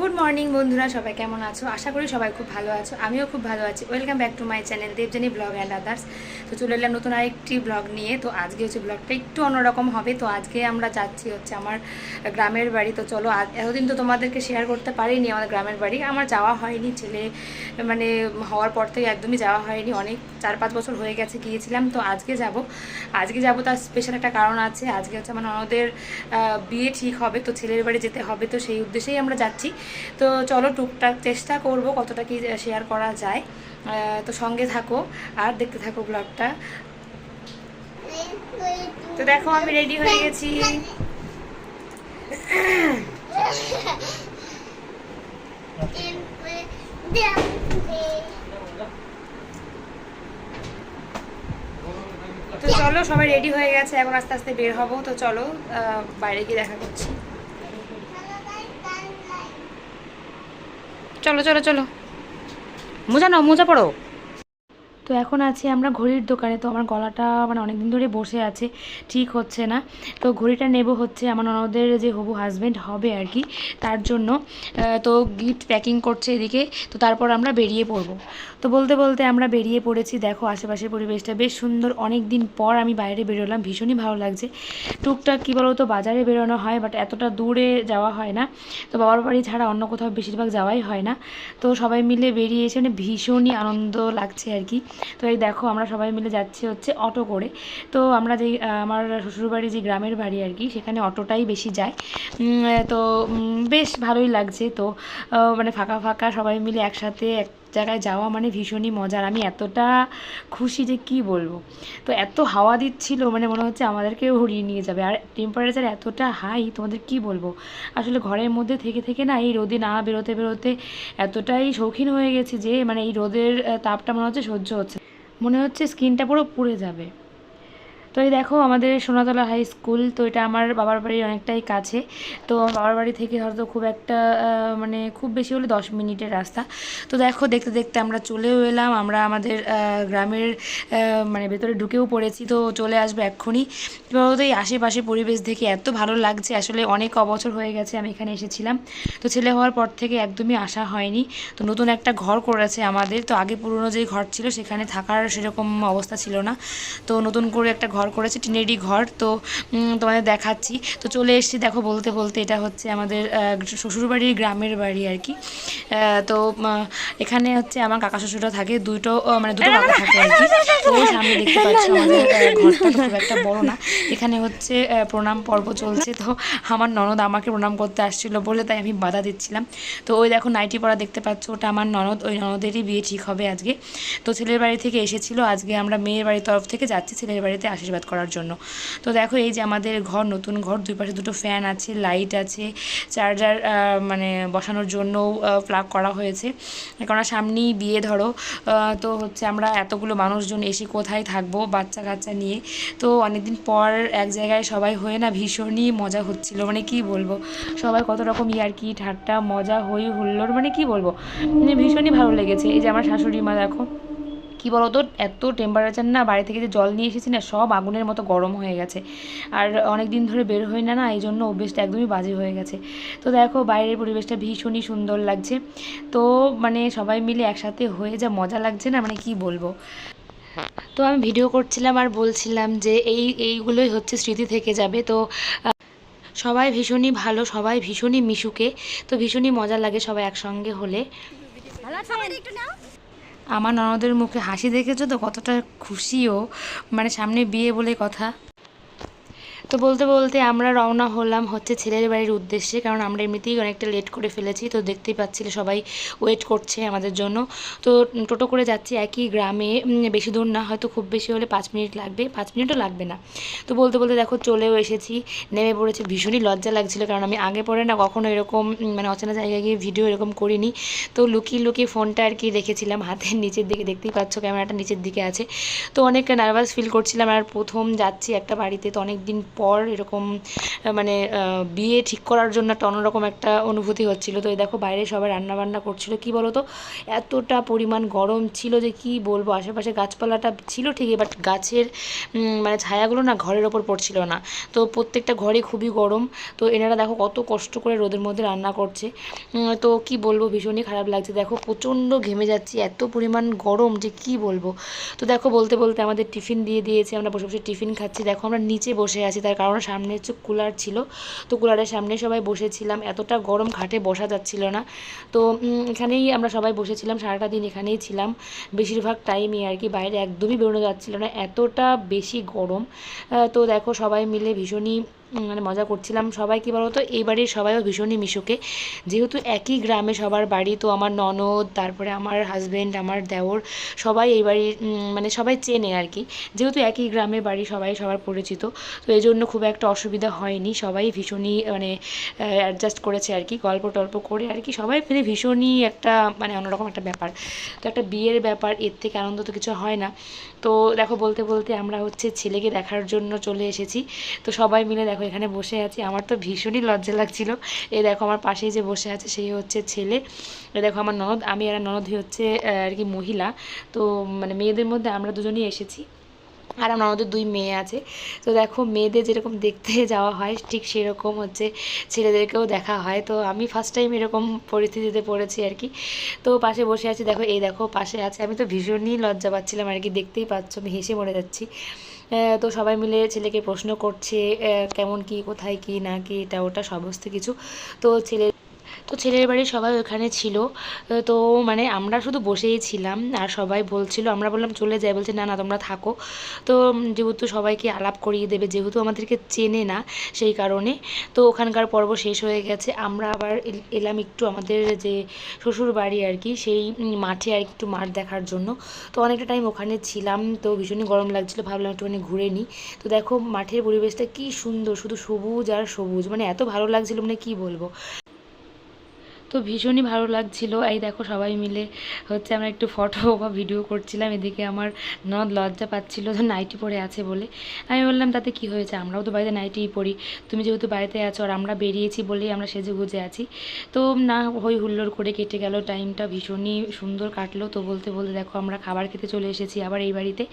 Good morning বন্ধুরা, সবাই কেমন আছো? আশা করি সবাই খুব ভালো আছো। আমিও খুব ভালো আছি। Welcome back to my channel Debjani blog and others. তো চলে এলাম নতুন আরেকটি ব্লগ নিয়ে। তো আজকে হচ্ছে ব্লগটা একটু অন্যরকম হবে। তো আজকে আমরা যাচ্ছি হচ্ছে আমার গ্রামের বাড়ি। তো চলো, এতদিন তো তোমাদেরকে শেয়ার করতে পারিনি আমার গ্রামের বাড়ি। আমার যাওয়া হয়নি, ছেলে মানে হওয়ার পর থেকে একদমই যাওয়া হয়নি। অনেক 4-5 বছর হয়ে গেছে গিয়েছিলাম। তো আজকে যাব তার স্পেশাল একটা কারণ আছে। আজকে হচ্ছে আমার ননদের বিয়ে ঠিক হবে, তো ছেলের বাড়ি যেতে হবে। তো সেই উদ্দেশ্যেই আমরা যাচ্ছি। তো চলো, টুকটাক চেষ্টা করব কতটা কি শেয়ার করা যায়। তো সঙ্গে থাকো আর দেখতে থাকো ব্লগটা। তো দেখো, আমি রেডি হয়ে গেছি। তো চলো, সবাই রেডি হয়ে গেছে, এখন আস্তে আস্তে বের হব। তো চলো, বাইরে গিয়ে দেখা করছি। চলো চলো চলো, মোজা নাও, মোজা পড়ো। তো এখন আছি আমরা ঘড়ির দোকানে। তো আমার গলাটা মানে অনেকদিন ধরে বসে আছে, ঠিক হচ্ছে না। তো ঘড়িটা নেব হচ্ছে আমার ননদের যে হবু হাজব্যান্ড হবে আর কি, তার জন্য। তো গিফট প্যাকিং করছে এদিকে। তো তারপর আমরা বেরিয়ে পড়ব। তো বলতে বলতে আমরা বেরিয়ে পড়েছি। দেখো আশেপাশের পরিবেশটা বেশ সুন্দর। অনেক দিন পর আমি বাইরে বেরোলাম, ভীষণই ভালো লাগছে। টুকটাক কী বলো তো, বাজারে বেরোনো হয়, বাট এতটা দূরে যাওয়া হয় না। তো বাবার বাড়ি ছাড়া অন্য কোথাও বেশিরভাগ যাওয়াই হয় না। তো সবাই মিলে বেরিয়েছে, মানে ভীষণই আনন্দ লাগছে আর কি। তো এই দেখো, আমরা সবাই মিলে যাচ্ছি হচ্ছে অটো করে। তো আমরা যেই আমার শ্বশুরবাড়ি যে গ্রামের বাড়ি আর কি, সেখানে অটোটাই বেশি যায়। তো বেশ ভালোই লাগছে। তো মানে ফাঁকা ফাঁকা সবাই মিলে একসাথে এক জায়গায় যাওয়া মানে ভীষণই মজার। আমি এতটা খুশি যে কি বলবো। তো এত হাওয়া দিচ্ছিল, মানে মনে হচ্ছে আমাদেরকেও উড়িয়ে নিয়ে যাবে। আর টেম্পারেচার এতটা হাই, তোমাদের কি বলবো। আসলে ঘরের মধ্যে থেকে থেকে না, এই রোদে না বেরোতে বেরোতে এতটাই শৌখিন হয়ে গেছি যে মানে এই রোদের তাপটা মনে হচ্ছে সহ্য হচ্ছে, মনে হচ্ছে স্কিনটা পুরো পুড়ে যাবে। তো এই দেখো আমাদের সোনাতলা হাই স্কুল। তো এটা আমার বাবার বাড়ির অনেকটাই কাছে। তো বাবার বাড়ি থেকে হয়তো খুব একটা মানে খুব বেশি হলে 10 মিনিটের রাস্তা। তো দেখো, দেখতে দেখতে আমরা চলেও এলাম। আমরা আমাদের গ্রামের মানে ভেতরে ঢুকেও পড়েছি। তো চলে আসবো এক্ষুনি। তো এই আশেপাশে পরিবেশ দেখে এত ভালো লাগছে। আসলে অনেক অবছর হয়ে গেছে আমি এখানে এসেছিলাম। তো ছেলে হওয়ার পর থেকে একদমই আসা হয়নি। তো নতুন একটা ঘর করেছে আমাদের। তো আগে পুরনো যে ঘর ছিল সেখানে থাকার সেরকম অবস্থা ছিল না। তো নতুন করে একটা ঘর করেছে, টিনেরই ঘর। তো তোমাদের দেখাচ্ছি। তো চলে এসেছি। দেখো বলতে বলতে এটা হচ্ছে আমাদের শ্বশুরবাড়ির গ্রামের বাড়ি আর কি। তো এখানে হচ্ছে আমার কাকা শ্বশুররা থাকে, মানে দুটো কাকা থাকে আর কি। তো ওই সামনে দেখতে পাচ্ছি আমাদের ঘরটা তো খুব একটা বড় না। এখানে হচ্ছে প্রণাম পর্ব চলছে। তো আমার ননদ আমাকে প্রণাম করতে আসছিল বলে তাই আমি বাধা দিচ্ছিলাম। তো ওই দেখো নাইটি পরা দেখতে পাচ্ছ, ওটা আমার ননদ। ওই ননদেরই বিয়ে ঠিক হবে আজকে। তো ছেলের বাড়ি থেকে এসেছিল, আজকে আমরা মেয়ের বাড়ির তরফ থেকে যাচ্ছি ছেলের বাড়িতে আশীর্বাদ করার জন্য। তো দেখো এই যে আমাদের ঘর, নতুন ঘর, দুই পাশে দুটো ফ্যান আছে, লাইট আছে, চার্জার মানে বসানোর জন্য প্লাগ করা হয়েছে। কারণ সামনেই বিয়ে ধরো। তো হচ্ছে আমরা এতগুলো মানুষজন এসে কোথায় থাকবো বাচ্চা কাচ্চা নিয়ে। তো অনেকদিন পর এক জায়গায় সবাই হয়ে না ভীষণই মজা হচ্ছিল, মানে কি বলবো। সবাই কত রকম ইয়ার্কি ঠাট্টা মজা হই হুল্লোড়, মানে কি বলবো, মানে ভীষণই ভালো লেগেছে। এই যে আমার শাশুড়ি মা দেখো, কি বলতো, এত টেম্পারেচার না, বাড়ি থেকে যে জল নিয়ে এসেছি না, সব আগুনের মতো গরম হয়ে গেছে। আর অনেক দিন ধরে বের হই না, এই জন্য অভ্যেসটা একদমই বাজে হয়ে গেছে। তো দেখো বাইরের পরিবেশটা ভীষণই সুন্দর লাগছে। তো মানে সবাই মিলে একসাথে হয়ে যা মজা লাগছে না, মানে কি বলবো। তো আমি ভিডিও করছিলাম আর বলছিলাম যে এইগুলোই হচ্ছে স্মৃতি থেকে যাবে। তো সবাই ভীষণই ভালো, সবাই ভীষণই মিশুকে। তো ভীষণই মজা লাগে সবাই একসঙ্গে হলে। আমার ননদের মুখে হাসি দেখেছো তো, কতটা খুশিও, মানে সামনে বিয়ে বলে কথা। তো বলতে বলতে আমরা রওনা হলাম হচ্ছে ছেলের বাড়ির উদ্দেশ্যে, কারণ আমরা এমনিতেই অনেকটা লেট করে ফেলেছি। তো দেখতেই পাচ্ছিলে সবাই ওয়েট করছে আমাদের জন্য। তো টোটো করে যাচ্ছি একই গ্রামে, বেশি দূর না, হয়তো খুব বেশি হলে 5 মিনিট লাগবে, 5 মিনিটও লাগবে না। তো বলতে বলতে দেখো চলেও এসেছি, নেমে পড়েছি। ভীষণই লজ্জা লাগছিল, কারণ আমি আগে পরে না কখনো এরকম মানে অচেনা জায়গায় গিয়ে ভিডিও এরকম করিনি। তো লুকিয়ে লুকিয়ে ফোনটা আর কি রেখেছিলাম হাতের নিচের দিকে, দেখতেই পাচ্ছ ক্যামেরাটা নিচের দিকে আছে। তো অনেক নার্ভাস ফিল করছিলাম, আর প্রথম যাচ্ছি একটা বাড়িতে, তো অনেক দিন পর এরকম মানে বিয়ে ঠিক করার জন্য একটা অন্যরকম একটা অনুভূতি হচ্ছিল। তো এই দেখো বাইরে সবাই রান্নাবান্না করছিল। কি বলো তো, এতটা পরিমাণ গরম ছিল যে কি বলবো। আশেপাশে গাছপালাটা ছিল ঠিকই, বাট গাছের মানে ছায়াগুলো না ঘরের ওপর পড়ছিল না। তো প্রত্যেকটা ঘরে খুবই গরম। তো এনারা দেখো কত কষ্ট করে রোদের মধ্যে রান্না করছে। তো কি বলবো, ভীষণই খারাপ লাগছে। দেখো প্রচণ্ড ঘেমে যাচ্ছি, এত পরিমাণ গরম যে কি বলবো। তো দেখো বলতে বলতে আমাদের টিফিন দিয়ে দিয়েছে, আমরা বসে বসে টিফিন খাচ্ছি। দেখো আমরা নিচে বসে আছি, তার কারণ সামনে হচ্ছে কুলার ছিল। তো কুলারের সামনে সবাই বসেছিলাম, এতটা গরম খাটে বসা যাচ্ছিল না। তো এখানেই আমরা সবাই বসেছিলাম, সারাটা দিন এখানেই ছিলাম। বেশিরভাগ টাইমই আর কি, বাইরে একদমই বেরোনো যাচ্ছিল না, এতটা বেশি গরম। তো দেখো সবাই মিলে ভীষণই মানে মজা করছিলাম। সবাই কী বলো তো, এই বাড়ির সবাইও ভীষণই মিশুকে, যেহেতু একই গ্রামে সবার বাড়ি। তো আমার ননদ, তারপরে আমার হাজব্যান্ড, আমার দেওর, সবাই এই বাড়ির মানে সবাই চেনে আর কি, যেহেতু একই গ্রামে বাড়ি, সবাই সবার পরিচিত। তো এই জন্য খুব একটা অসুবিধা হয়নি, সবাই ভীষণই মানে অ্যাডজাস্ট করেছে আর কি, গল্প টল্প করে আর কি। সবাই মিলে ভীষণই একটা মানে অন্যরকম একটা ব্যাপার। তো একটা বিয়ের ব্যাপার, এর থেকে আনন্দ তো কিছু হয় না। তো দেখো বলতে বলতে আমরা হচ্ছে ছেলেকে দেখার জন্য চলে এসেছি। তো সবাই মিলে দেখো এখানে বসে আছি, আমার তো ভীষণই লজ্জা লাগছিল। এই দেখো আমার পাশেই যে বসে আছে সেই হচ্ছে ছেলে। এ দেখো আমার ননদ, আমি আর ননদই হচ্ছে আর কি মহিলা। তো মানে মেয়েদের মধ্যে আমরা দুজনেই এসেছি, আর আমার ননদের 2 মেয়ে আছে। তো দেখো মেয়েদের যেরকম দেখতে যাওয়া হয় ঠিক সেরকম হচ্ছে ছেলেদেরকেও দেখা হয়। তো আমি ফার্স্ট টাইম এরকম পরিস্থিতিতে পড়েছি আর কি। তো পাশে বসে আছি, দেখো এই দেখো পাশে আছে। আমি তো ভীষণই লজ্জা পাচ্ছিলাম আর কি, দেখতেই পাচ্ছ আমি হেসে মরে যাচ্ছি। তো সবাই মিলে ছেলেকে প্রশ্ন করছে কেমন কি, কোথায় কি না কি, এটা ওটা সমস্ত কিছু। তো ছেলের বাড়ির সবাই ওখানে ছিল। তো মানে আমরা শুধু বসেই ছিলাম, আর সবাই বলছিল, আমরা বললাম চলে যাই, বলছে না না তোমরা থাকো। তো যেহেতু সবাইকে আলাপ করিয়ে দেবে, যেহেতু আমাদেরকে চেনে না সেই কারণে। তো ওখানকার পর্ব শেষ হয়ে গেছে, আমরা আবার এলাম একটু আমাদের যে শ্বশুর বাড়ি আর কি, সেই মাঠে আর একটু মাঠ দেখার জন্য। তো অনেকটা টাইম ওখানে ছিলাম, তো ভীষণই গরম লাগছিলো, ভাবলাম একটুখানি ঘুরে নিই। তো দেখো মাঠের পরিবেশটা কি সুন্দর, শুধু সবুজ আর সবুজ, মানে এত ভালো লাগছিলো, মানে কি বলবো। তো ভীষণই ভালো লাগছিল। এই দেখো সবাই মিলে হচ্ছে আমরা একটু ফটো বা ভিডিও করছিলাম। এদিকে আমার ননদ লজ্জা পাচ্ছিল যে নাইটি পরে আছে বলে। আমি বললাম তাতে কি হয়েছে, আমরাও তো বাড়িতে নাইটিই পরি, তুমি যেহেতু বাড়িতে আছো আর আমরা বেরিয়েছি বলেই আমরা সেজে গুজে আছি। তো না, হই হুল্লোড় করে কেটে গেল টাইমটা, ভীষণই সুন্দর কাটলো। তো বলতে বলতে দেখো আমরা খাবার খেতে চলে এসেছি আবার এই বাড়িতে।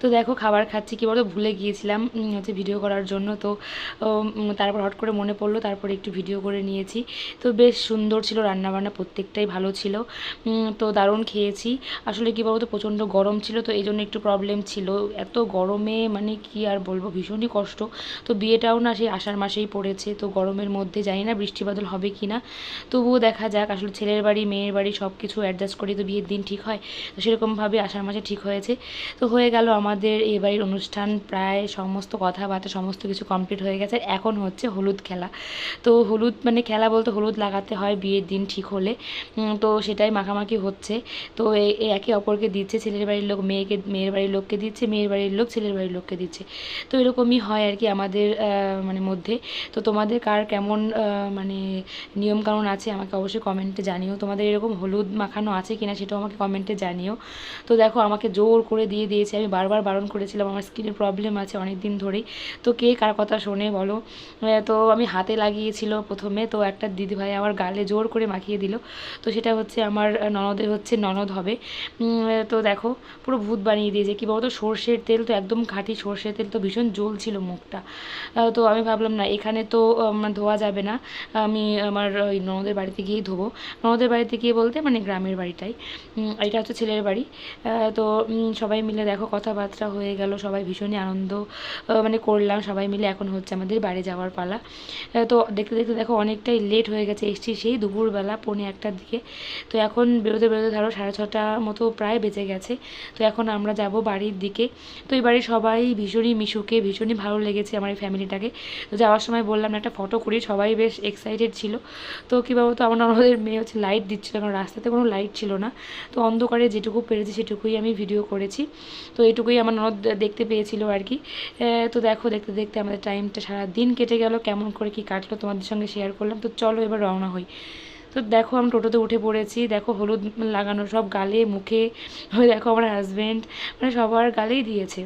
তো দেখো খাবার খাচ্ছি, কী বলতো ভুলে গিয়েছিলাম হচ্ছে ভিডিও করার জন্য। তো তারপর হট করে মনে পড়লো, তারপরে একটু ভিডিও করে নিয়েছি। তো বেশ সুন্দর ছিল রান্নাবান্না, প্রত্যেকটাই ভালো ছিল। তো দারুণ খেয়েছি। আসলে কী বলতো প্রচণ্ড গরম ছিল, তো এই জন্য একটু প্রবলেম ছিল। এত গরমে মানে কি আর বলবো, ভীষণই কষ্ট। তো বিয়েটাও না সেই আষাঢ় মাসেই পড়েছে, তো গরমের মধ্যে জানি না বৃষ্টি বাদল হবে কি না, তবুও দেখা যাক। আসলে ছেলের বাড়ি মেয়ের বাড়ি সব কিছু অ্যাডজাস্ট করি তো বিয়ের দিন ঠিক হয়। তো সেরকমভাবে আষাঢ় মাসে ঠিক হয়েছে। তো হয়ে গেল আমাদের এই বাড়ির অনুষ্ঠান, প্রায় সমস্ত কথাবার্তা সমস্ত কিছু কমপ্লিট হয়ে গেছে। এখন হচ্ছে হলুদ খেলা। তো হলুদ মানে খেলা বলতে হলুদ লাগাতে হয় বিয়ের দিন ঠিক হলে। তো সেটাই মাখামাখি হচ্ছে। তো একে অপরকে দিচ্ছে, ছেলের বাড়ির লোক মেয়েকে, মেয়ের বাড়ির লোককে দিচ্ছে, মেয়ের বাড়ির লোক ছেলের বাড়ির লোককে দিচ্ছে। তো এরকমই হয় আর কি আমাদের মানে মধ্যে। তো তোমাদের কার কেমন মানে নিয়মকানুন আছে আমাকে অবশ্যই কমেন্টে জানিও। তোমাদের এরকম হলুদ মাখানো আছে কিনা সেটাও আমাকে কমেন্টে জানিও। তো দেখো আমাকে জোর করে দিয়েছে, আমি বারবার বারণ করেছিলাম, আমার স্কিনের প্রবলেম আছে অনেক দিন ধরেই। তো কে কার কথা শোনে বলো। তো আমি হাতে লাগিয়েছিল প্রথমে, তো একটা দিদিভাই আমার গালে জোর করে মাখিয়ে দিল। তো সেটা হচ্ছে আমার ননদের হচ্ছে ননদ হবে। তো দেখো পুরো ভূত বানিয়ে দিয়েছে। কী বলতো সর্ষের তেল, তো একদম খাঁটি সর্ষের তেল, তো ভীষণ জ্বলছিল মুখটা। তো আমি ভাবলাম না এখানে তো ধোয়া যাবে না, আমি আমার ওই ননদের বাড়িতে গিয়েই ধোবো। ননদের বাড়িতে গিয়ে বলতে মানে গ্রামের বাড়িটাই, এটা হচ্ছে ছেলের বাড়ি। তো সবাই মিলে দেখো কথাবার্তা হয়ে গেল, সবাই ভীষণই আনন্দ মানে করলাম সবাই মিলে। এখন হচ্ছে আমাদের বাড়ি যাওয়ার পালা। তো দেখতে দেখতে দেখো অনেকটাই লেট হয়ে গেছে, এসছি সেই দুপুরবেলা 1:45টার দিকে। তো এখন বেরোতে বেরোতে ধরো 6:30 মতো প্রায় বেজে গেছে। তো এখন আমরা যাব বাড়ির দিকে। তো এই বাড়ির সবাই ভীষণই মিশুকে, ভীষণই ভালো লেগেছে আমার এই ফ্যামিলিটাকে। তো যাওয়ার সময় বললাম একটা ফটো করি, সবাই বেশ এক্সাইটেড ছিল। তো কী বলতো আমার ননদের মেয়ে হচ্ছে লাইট দিচ্ছিলো, কারণ রাস্তাতে কোনো লাইট ছিল না। তো অন্ধকারে যেটুকু পেরেছি সেটুকুই আমি ভিডিও করেছি। তো এটুকুই আমার ননদ দেখতে পেয়েছিল আর কি। তো দেখো দেখতে দেখতে আমাদের টাইমটা সারা দিন কেটে গেল, কেমন করে কি কাটলো তোমাদের সঙ্গে শেয়ার করলাম। তো চলো এবার রওনা হই। তো দেখো আমি টোটোতে উঠে পড়েছি, দেখো হলুদ লাগানো সব গালে মুখে, দেখো আমার হাজব্যান্ড মানে সবার গালেই দিয়েছে।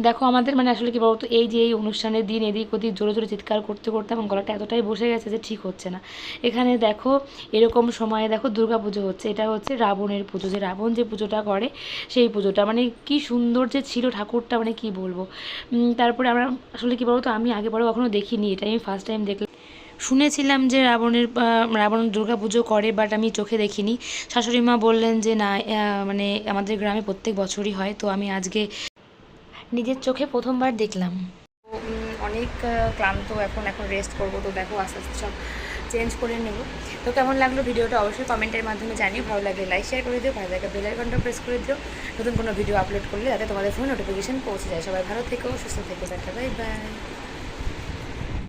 দেখো আমাদের মানে আসলে কী বলতো, এই যে এই অনুষ্ঠানের দিন এদিক ওদিক জোরে জোরে চিৎকার করতে করতে আমার গলাটা এতটাই বসে গেছে যে ঠিক হচ্ছে না। এখানে দেখো এরকম সময়ে দেখো দুর্গা পুজো হচ্ছে, এটা হচ্ছে রাবণের পুজো, যে রাবণ যে পুজোটা করে সেই পুজোটা, মানে কি সুন্দর যে ছিল ঠাকুরটা, মানে কি বলবো। তারপরে আমরা আসলে কী বলতো, আমি আগে পরে কখনো দেখিনি, এটা আমি ফার্স্ট টাইম দেখলাম। শুনেছিলাম যে রাবণ দুর্গা পুজো করে, বাট আমি চোখে দেখিনি। শাশুড়ি মা বললেন যে না, মানে আমাদের গ্রামে প্রত্যেক বছরই হয়, তো আমি আজকে নিজের চোখে প্রথমবার দেখলাম। অনেক ক্লান্ত, এখন রেস্ট করবো। তো দেখো আস্তে আস্তে সব চেঞ্জ করে নেব। তো কেমন লাগলো ভিডিওটা অবশ্যই কমেন্টের মাধ্যমে জানিও। ভালো লাগলে লাইক শেয়ার করে দিও, ভালো লাগে বেল আইকনটা প্রেস করে দিও, নতুন কোনো ভিডিও আপলোড করলে যাতে তোমাদের ফোনে নোটিফিকেশন পৌঁছে যায়। সবাই ভালো থেকো, সুস্থ থেকো, বাই বাই।